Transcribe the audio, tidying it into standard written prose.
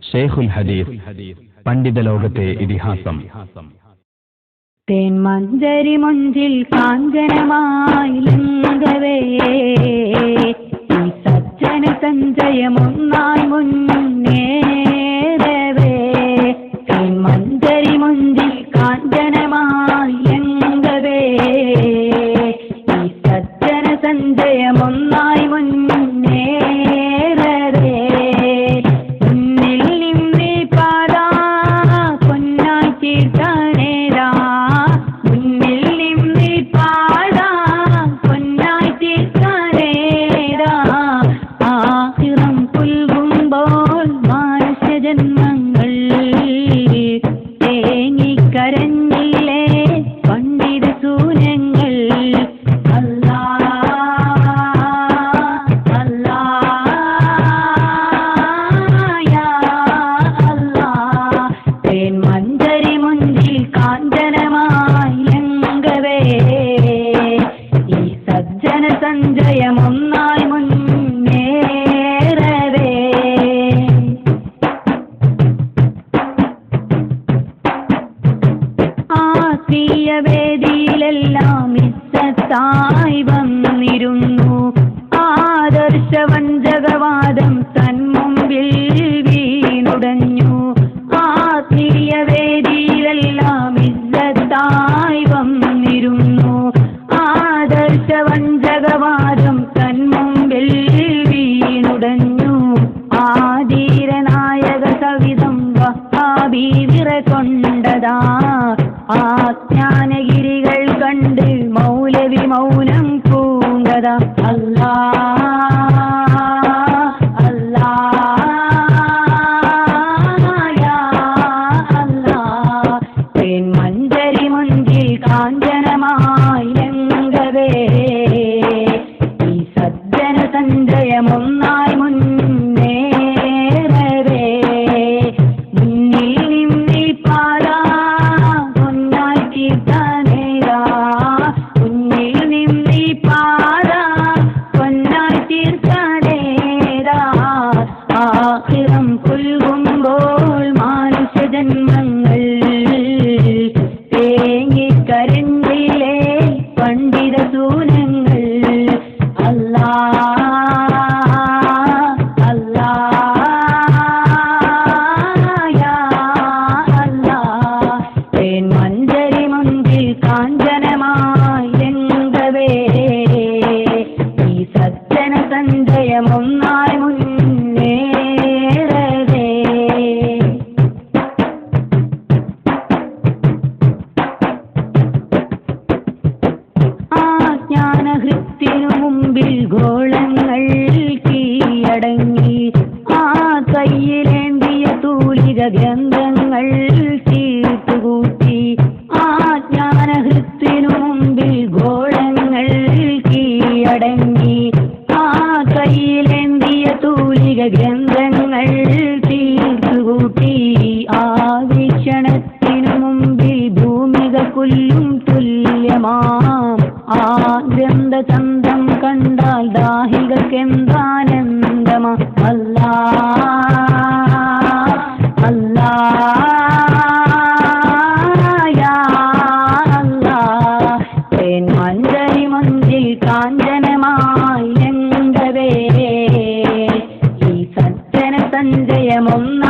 ഷെയ്ഖുൽ ഹദീസ്, പണ്ഡിത ലോകത്തെ ഇതിഹാസം. തേന്മഞ്ചരി മുഞ്ചിൽ കാഞ്ചനമായി ലംഘവേ, ഈ സജ്ജന സഞ്ചയമൊന്നായി മുന്നേറവേ. തേന്മഞ്ചരി മുഞ്ചിൽ കാഞ്ചനമായി ലംഘവേ, ഈ സജ്ജന സഞ്ചയമൊന്നായി മുന്നേറവേ. മുന്നിൽ നിന്നീ പാടാ പൊന്നായി തീർത്താനേരാ, മുന്നിൽ നിന്നീ പാടാ പൊന്നായി തീർത്താനേരാ. ആഹിറം പുൽകുമ്പോൾ മനുഷ്യജന്മങ്ങൾ തേങ്ങിക്കരഞ്ഞില്ലേ പണ്ഡിത സൂനങ്ങൾ. അല്ലാ അല്ലാ യാ അല്ലാ. തേന്മഞ്ചരി മുഞ്ചിൽ കാഞ്ചനമായി ലംഘവേ, ഈ സജ്ജന സഞ്ചയമൊന്നായി മുന്നേറവേ. ആത്മീയ വേദിയിലെല്ലാം ഇസ്സത്തായി വന്നിരുന്നു, ആദർശവഞ്ചകവാദം തന്മുമ്പിൽ വീണുടഞ്ഞു. ആത്മീയ വേദിയിലെല്ലാം ഇസ്സത്തായി വന്നിരുന്നു, ആദർശവഞ്ചകവാദം തന്മുമ്പിൽ വീണുടഞ്ഞു. ആധീരനായക സവിധം വഹാബി വിറകൊണ്ടതാ, ആജ്ഞാനഗിരികൾ കണ്ട് മൗലവി മൗനം പൂണ്ടതാ. അല്ലാ അല്ലാ യാ അല്ലാ. തേന്മഞ്ചരി മുഞ്ചിൽ കാഞ്ചനമായി ലംഘവേ, ഈ സജ്ജന സഞ്ചയമൊന്നായി മുന്നേറവേ. മുന്നിൽ നിന്നീ പാടാ പൊന്നായി തീർത്താനേരാ, മുന്നിൽ നിന്നീ പാടാ പൊന്നായി തീർത്താനേരാ. ആഹിറം പുൽകുമ്പോൾ മനുഷ്യജന്മങ്ങൾ തേങ്ങിക്കരഞ്ഞില്ലേ പണ്ഡിത സൂനങ്ങൾ. അല്ലാ അല്ലാ യാ അല്ലാ. തേന്മഞ്ചരി മുഞ്ചിൽ കാഞ്ചനമായി ലംഘവേ, ഈ സജ്ജന സഞ്ചയമൊന്നായി മുന്നേറവേ. ആജ്ഞാനഹൃത്തിനു മുമ്പിൽ ഗോളങ്ങൾ കീഴടങ്ങി, ആ കയ്യിലേന്തിയ തൂലിക ഗ്രന്ഥങ്ങൾ തീർത്തുകൂട്ടി. ആജ്ഞാനഹൃത്തിനു മുമ്പിൽ ഗോളങ്ങൾ കീഴടങ്ങി, ആ കയ്യിലേന്തിയ തൂലിക ഗ്രന്ഥങ്ങൾ തീർത്തുകൂട്ടി. ആ വീക്ഷണത്തിനു മുമ്പിൽ ഭൂമിക പുല്ലും തുല്യമാം, ആ ഗ്രന്ഥചന്തം കണ്ടാൽ ദാഹികൾക്കെന്താനന്ദമാ. അല്ലാ അല്ലാ യാ അല്ലാ. തേന്മഞ്ചരി മുഞ്ചിൽ കാഞ്ചനമായി ലംഘവേ, ഈ സജ്ജന സഞ്ചയമൊന്ന